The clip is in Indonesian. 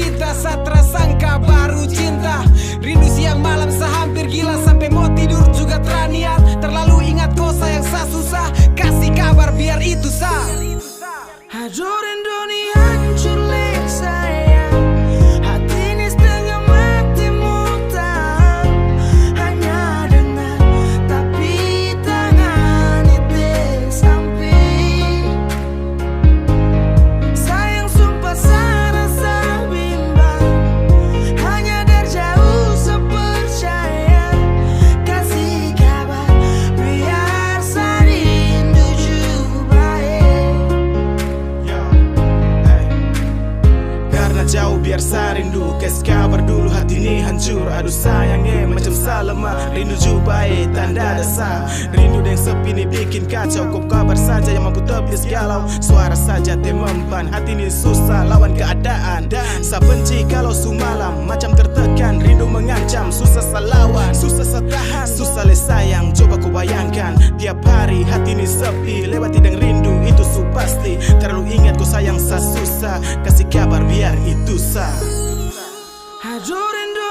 cinta, saat tersangka baru cinta. Rindu siang malam sehampir gila, sampai mau tidur juga teraniat. Terlalu ingat kau sayang sa susah, kasih kabar biar itu sah. Aduh rindu nih hancur lek sayang, hati ini setengah mati mutar. Hanya dengar tapi tangan itu sampai. Sayang sumpah saya rasa bimbang, hanya dari jauh sepercaya. Kasih kabar biar saya rindu juga. Karena jauh biar saya rindu, kasih kabar dulu hati ini hancur. Aduh sayangnya macam salama, rindu juga tanda dasar. Rindu yang sepi ini bikin kacau, kau kabar saja yang mampu tepis galau. Suara saja memban, hati ini susah lawan keadaan. Dan saya benci kalau sumalam macam tertekan, rindu mengancam, susah saya lawan, susah saya tahan. Susah le sayang, coba kau bayangkan, tiap hari hati ini sepi, lewati dengan rindu itu su pasti. Terlalu ingat kau sayang saya susah, kasih kabar biar itu sah. Aduh rindu